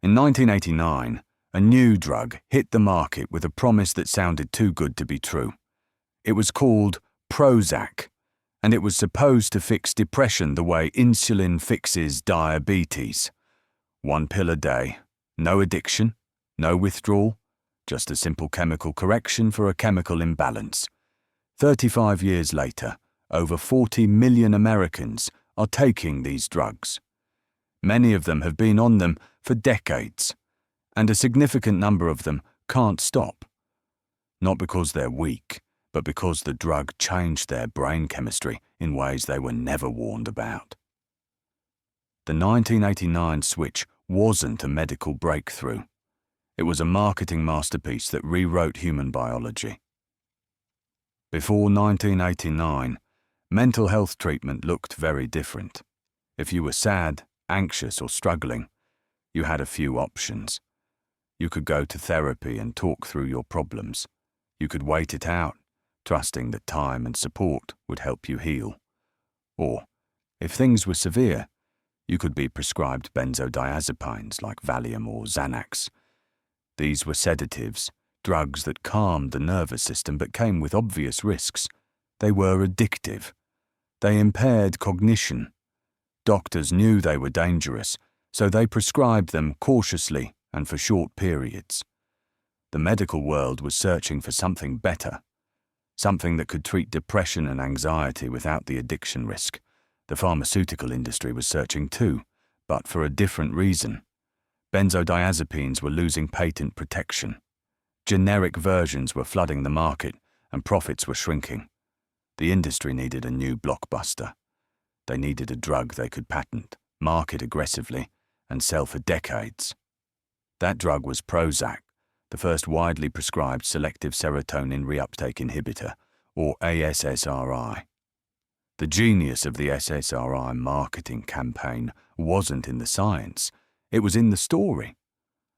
In 1989, a new drug hit the market with a promise that sounded too good to be true. It was called Prozac, and it was supposed to fix depression the way insulin fixes diabetes. 1 pill a day, no addiction, no withdrawal, just a simple chemical correction for a chemical imbalance. 35 years later, over 40 million Americans are taking these drugs. Many of them have been on them for decades, and a significant number of them can't stop. Not because they're weak, but because the drug changed their brain chemistry in ways they were never warned about. The 1989 switch wasn't a medical breakthrough. It was a marketing masterpiece that rewrote human biology. Before 1989, mental health treatment looked very different. If you were sad, anxious, or struggling, you had a few options. You could go to therapy and talk through your problems. You could wait it out, trusting that time and support would help you heal. Or, if things were severe, you could be prescribed benzodiazepines like Valium or Xanax. These were sedatives, drugs that calmed the nervous system but came with obvious risks. They were addictive. They impaired cognition. Doctors knew they were dangerous, so they prescribed them cautiously and for short periods. The medical world was searching for something better, something that could treat depression and anxiety without the addiction risk. The pharmaceutical industry was searching too, but for a different reason. Benzodiazepines were losing patent protection. Generic versions were flooding the market, and profits were shrinking. The industry needed a new blockbuster. They needed a drug they could patent, market aggressively, and sell for decades. That drug was Prozac, the first widely prescribed selective serotonin reuptake inhibitor, or ASSRI. The genius of the SSRI marketing campaign wasn't in the science, it was in the story.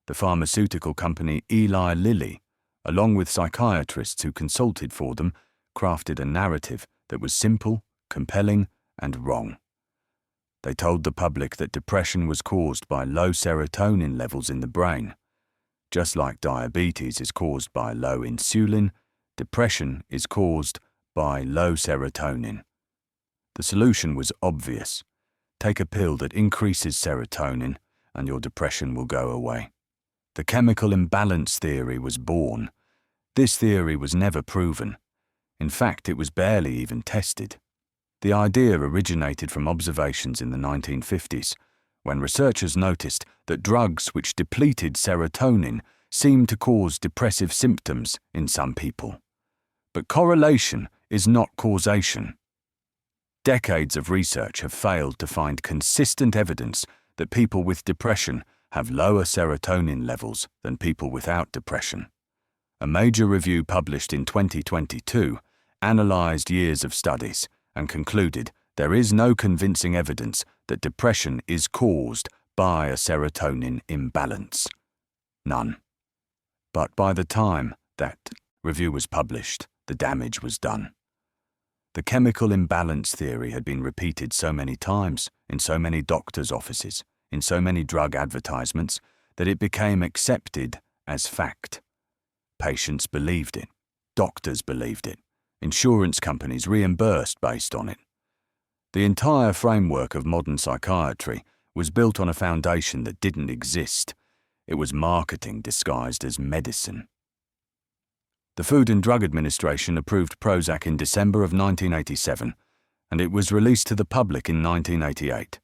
The pharmaceutical company Eli Lilly, along with psychiatrists who consulted for them, crafted a narrative that was simple, compelling, and wrong. They told the public that depression was caused by low serotonin levels in the brain. Just like diabetes is caused by low insulin, depression is caused by low serotonin. The solution was obvious. Take a pill that increases serotonin, and your depression will go away. The chemical imbalance theory was born. This theory was never proven. In fact, it was barely even tested. The idea originated from observations in the 1950s, when researchers noticed that drugs which depleted serotonin seemed to cause depressive symptoms in some people. But correlation is not causation. Decades of research have failed to find consistent evidence that people with depression have lower serotonin levels than people without depression. A major review published in 2022 analyzed years of studies and concluded there is no convincing evidence that depression is caused by a serotonin imbalance. None. But by the time that review was published, the damage was done. The chemical imbalance theory had been repeated so many times in so many doctors' offices, in so many drug advertisements, that it became accepted as fact. Patients believed it. Doctors believed it. Insurance companies reimbursed based on it. The entire framework of modern psychiatry was built on a foundation that didn't exist. It was marketing disguised as medicine. The Food and Drug Administration approved Prozac in December of 1987, and it was released to the public in 1988,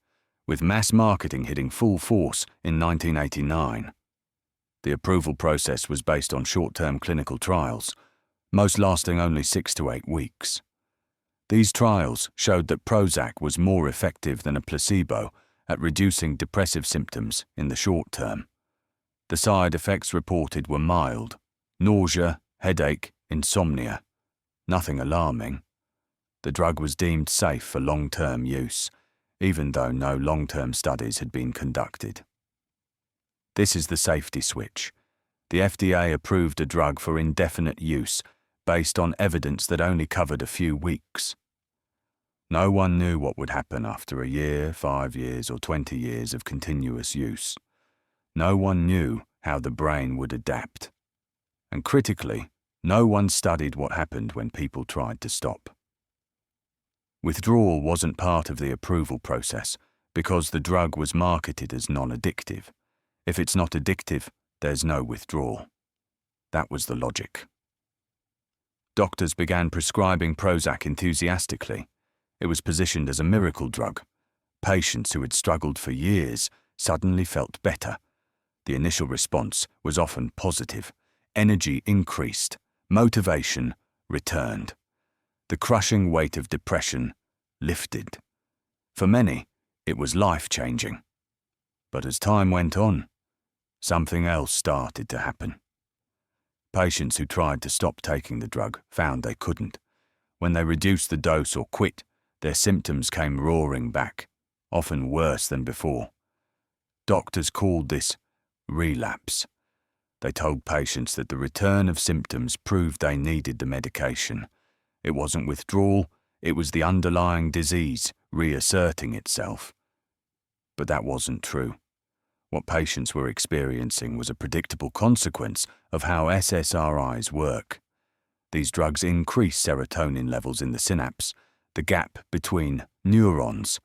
with mass marketing hitting full force in 1989. The approval process was based on short-term clinical trials, most lasting only 6 to 8 weeks. These trials showed that Prozac was more effective than a placebo at reducing depressive symptoms in the short term. The side effects reported were mild: nausea, headache, insomnia. Nothing alarming. The drug was deemed safe for long-term use, even though no long-term studies had been conducted. This is the safety switch. The FDA approved a drug for indefinite use based on evidence that only covered a few weeks. No one knew what would happen after a year, 5 years, or 20 years of continuous use. No one knew how the brain would adapt. And critically, no one studied what happened when people tried to stop. Withdrawal wasn't part of the approval process because the drug was marketed as non-addictive. If it's not addictive, there's no withdrawal. That was the logic. Doctors began prescribing Prozac enthusiastically. It was positioned as a miracle drug. Patients who had struggled for years suddenly felt better. The initial response was often positive. Energy increased. Motivation returned. The crushing weight of depression lifted. For many, it was life-changing. But as time went on, something else started to happen. Patients who tried to stop taking the drug found they couldn't. When they reduced the dose or quit, their symptoms came roaring back, often worse than before. Doctors called this relapse. They told patients that the return of symptoms proved they needed the medication. It wasn't withdrawal, it was the underlying disease reasserting itself. But that wasn't true. What patients were experiencing was a predictable consequence of how SSRIs work. These drugs increase serotonin levels in the synapse, the gap between neurons,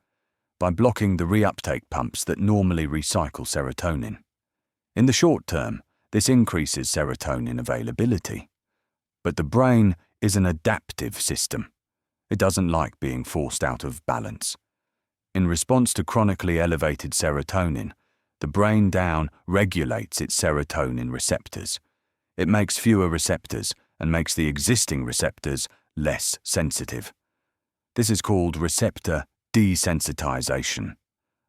by blocking the reuptake pumps that normally recycle serotonin. In the short term, this increases serotonin availability. But the brain is an adaptive system. It doesn't like being forced out of balance. In response to chronically elevated serotonin, the brain down regulates its serotonin receptors. It makes fewer receptors and makes the existing receptors less sensitive. This is called receptor desensitization.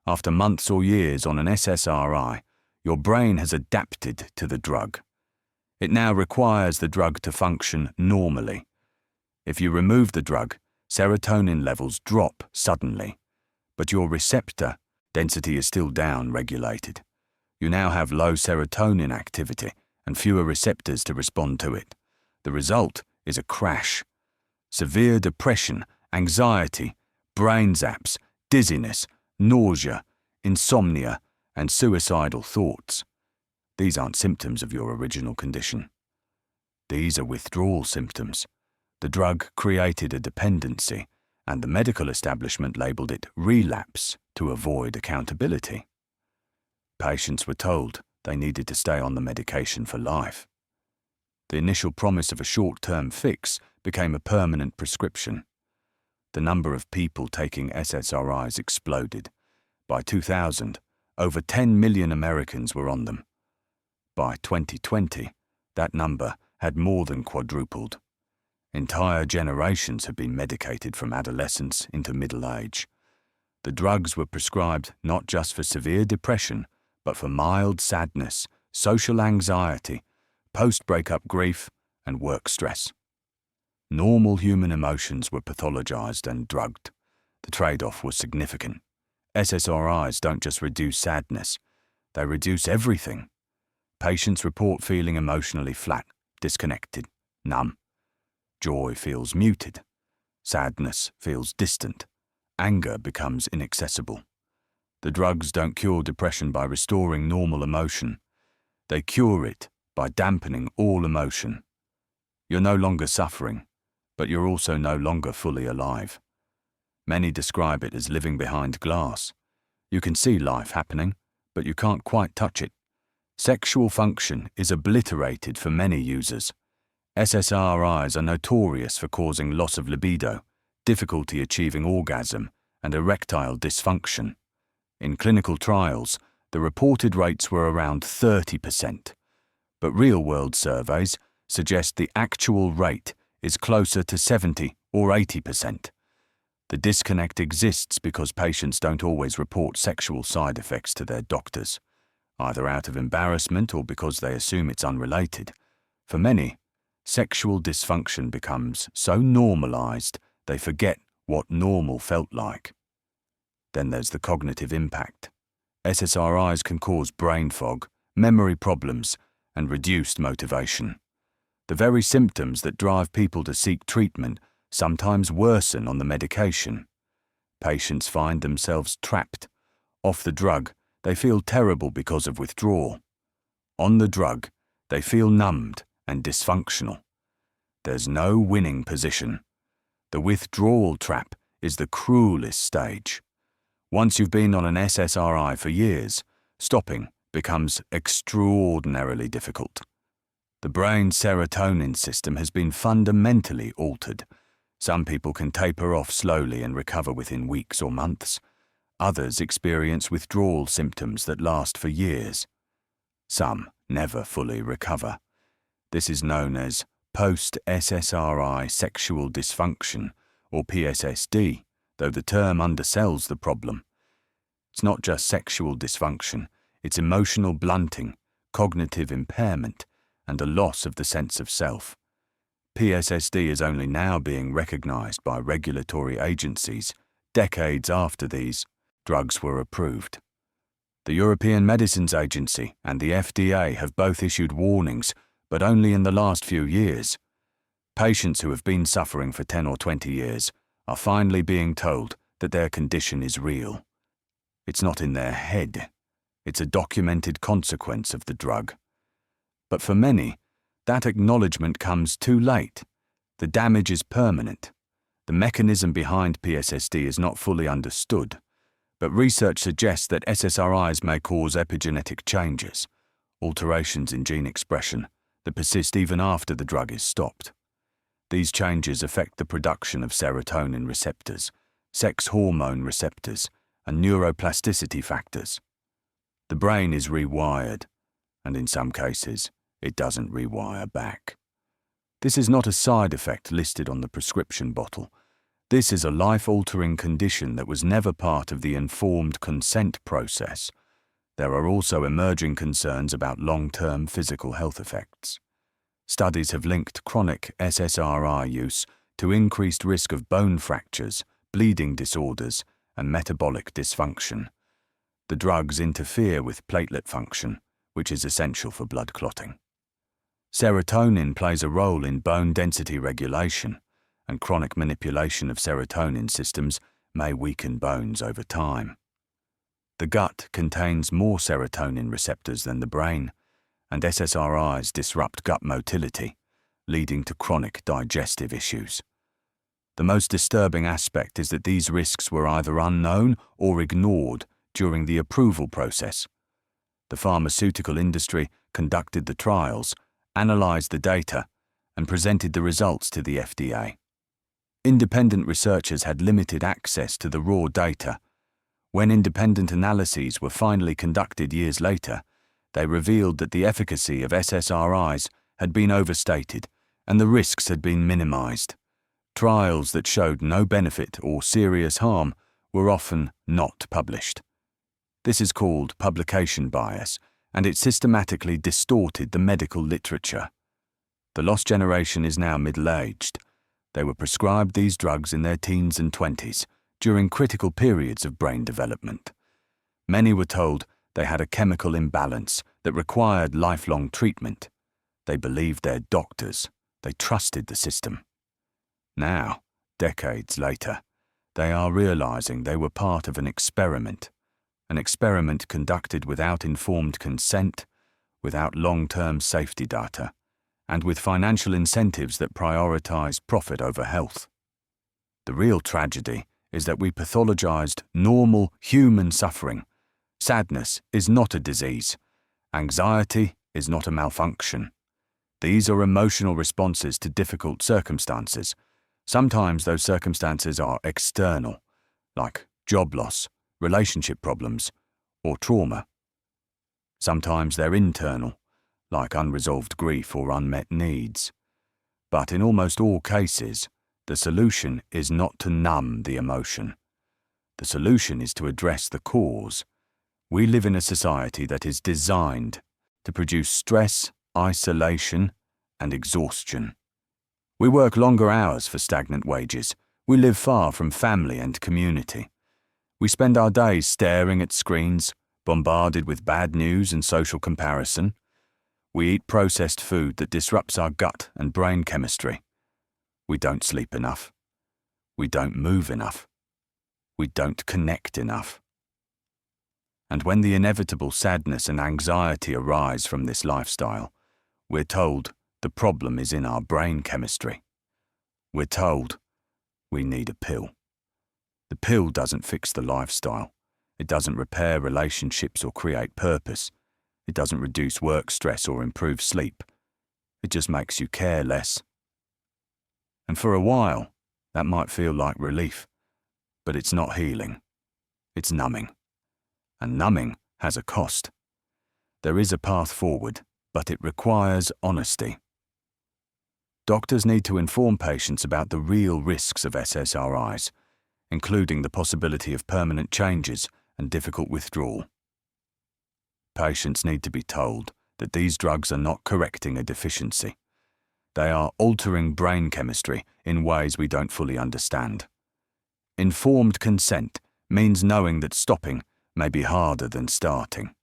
After months or years on an SSRI, your brain has adapted to the drug. It now requires the drug to function normally. If you remove the drug, serotonin levels drop suddenly, but your receptor density is still down-regulated. You now have low serotonin activity and fewer receptors to respond to it. The result is a crash. Severe depression, anxiety, brain zaps, dizziness, nausea, insomnia, and suicidal thoughts. These aren't symptoms of your original condition. These are withdrawal symptoms. The drug created a dependency, and the medical establishment labelled it relapse to avoid accountability. Patients were told they needed to stay on the medication for life. The initial promise of a short-term fix became a permanent prescription. The number of people taking SSRIs exploded. By 2000, over 10 million Americans were on them. By 2020, that number had more than quadrupled. Entire generations have been medicated from adolescence into middle age. The drugs were prescribed not just for severe depression, but for mild sadness, social anxiety, post-breakup grief, and work stress. Normal human emotions were pathologized and drugged. The trade-off was significant. SSRIs don't just reduce sadness, they reduce everything. Patients report feeling emotionally flat, disconnected, numb. Joy feels muted. Sadness feels distant. Anger becomes inaccessible. The drugs don't cure depression by restoring normal emotion. They cure it by dampening all emotion. You're no longer suffering, but you're also no longer fully alive. Many describe it as living behind glass. You can see life happening, but you can't quite touch it. Sexual function is obliterated for many users. SSRIs are notorious for causing loss of libido, difficulty achieving orgasm, and erectile dysfunction. In clinical trials, the reported rates were around 30%, but real-world surveys suggest the actual rate is closer to 70 or 80%. The disconnect exists because patients don't always report sexual side effects to their doctors, either out of embarrassment or because they assume it's unrelated. For many, sexual dysfunction becomes so normalized they forget what normal felt like. Then there's the cognitive impact. SSRIs can cause brain fog, memory problems, and reduced motivation. The very symptoms that drive people to seek treatment sometimes worsen on the medication. Patients find themselves trapped. Off the drug, they feel terrible because of withdrawal. On the drug, they feel numbed and dysfunctional. There's no winning position. The withdrawal trap is the cruelest stage. Once you've been on an SSRI for years, stopping becomes extraordinarily difficult. The brain's serotonin system has been fundamentally altered. Some people can taper off slowly and recover within weeks or months. Others experience withdrawal symptoms that last for years. Some never fully recover. This is known as post-SSRI sexual dysfunction, or PSSD, though the term undersells the problem. It's not just sexual dysfunction, it's emotional blunting, cognitive impairment, and a loss of the sense of self. PSSD is only now being recognized by regulatory agencies, decades after these drugs were approved. The European Medicines Agency and the FDA have both issued warnings, but only in the last few years. Patients who have been suffering for 10 or 20 years are finally being told that their condition is real. It's not in their head. It's a documented consequence of the drug. But for many, that acknowledgement comes too late. The damage is permanent. The mechanism behind PSSD is not fully understood, but research suggests that SSRIs may cause epigenetic changes, alterations in gene expression, that persist even after the drug is stopped. These changes affect the production of serotonin receptors, sex hormone receptors, and neuroplasticity factors. The brain is rewired, and in some cases, it doesn't rewire back. This is not a side effect listed on the prescription bottle. This is a life-altering condition that was never part of the informed consent process. There are also emerging concerns about long-term physical health effects. Studies have linked chronic SSRI use to increased risk of bone fractures, bleeding disorders, and metabolic dysfunction. The drugs interfere with platelet function, which is essential for blood clotting. Serotonin plays a role in bone density regulation, and chronic manipulation of serotonin systems may weaken bones over time. The gut contains more serotonin receptors than the brain, and SSRIs disrupt gut motility, leading to chronic digestive issues. The most disturbing aspect is that these risks were either unknown or ignored during the approval process. The pharmaceutical industry conducted the trials, analyzed the data, and presented the results to the FDA. Independent researchers had limited access to the raw data. When independent analyses were finally conducted years later, they revealed that the efficacy of SSRIs had been overstated and the risks had been minimized. Trials that showed no benefit or serious harm were often not published. This is called publication bias, and it systematically distorted the medical literature. The lost generation is now middle-aged. They were prescribed these drugs in their teens and 20s, during critical periods of brain development. Many were told they had a chemical imbalance that required lifelong treatment. They believed their doctors. They trusted the system. Now, decades later, they are realizing they were part of an experiment conducted without informed consent, without long-term safety data, and with financial incentives that prioritize profit over health. The real tragedy is that we pathologized normal human suffering. Sadness is not a disease. Anxiety is not a malfunction. These are emotional responses to difficult circumstances. Sometimes those circumstances are external, like job loss, relationship problems, or trauma. Sometimes they're internal, like unresolved grief or unmet needs. But in almost all cases, the solution is not to numb the emotion. The solution is to address the cause. We live in a society that is designed to produce stress, isolation, and exhaustion. We work longer hours for stagnant wages. We live far from family and community. We spend our days staring at screens, bombarded with bad news and social comparison. We eat processed food that disrupts our gut and brain chemistry. We don't sleep enough. We don't move enough. We don't connect enough. And when the inevitable sadness and anxiety arise from this lifestyle, we're told the problem is in our brain chemistry. We're told we need a pill. The pill doesn't fix the lifestyle. It doesn't repair relationships or create purpose. It doesn't reduce work stress or improve sleep. It just makes you care less. And for a while, that might feel like relief, but it's not healing. It's numbing. And numbing has a cost. There is a path forward, but it requires honesty. Doctors need to inform patients about the real risks of SSRIs, including the possibility of permanent changes and difficult withdrawal. Patients need to be told that these drugs are not correcting a deficiency. They are altering brain chemistry in ways we don't fully understand. Informed consent means knowing that stopping may be harder than starting.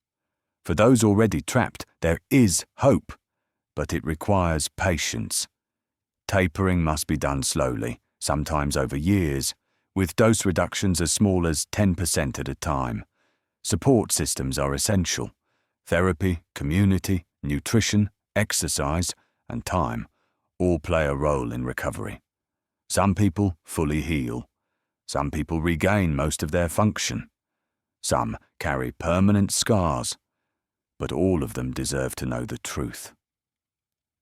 For those already trapped, there is hope, but it requires patience. Tapering must be done slowly, sometimes over years, with dose reductions as small as 10% at a time. Support systems are essential. Therapy, community, nutrition, exercise, and time all play a role in recovery. Some people fully heal. Some people regain most of their function. Some carry permanent scars. But all of them deserve to know the truth.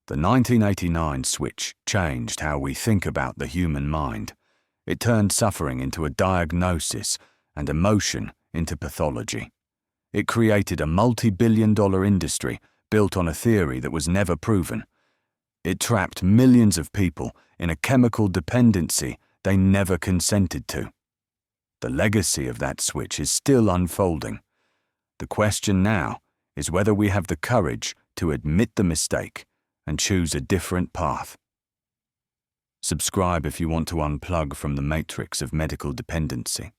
The 1989 switch changed how we think about the human mind. It turned suffering into a diagnosis and emotion into pathology. It created a multi-billion-dollar industry built on a theory that was never proven. It trapped millions of people in a chemical dependency they never consented to. The legacy of that switch is still unfolding. The question now is whether we have the courage to admit the mistake and choose a different path. Subscribe if you want to unplug from the matrix of medical dependency.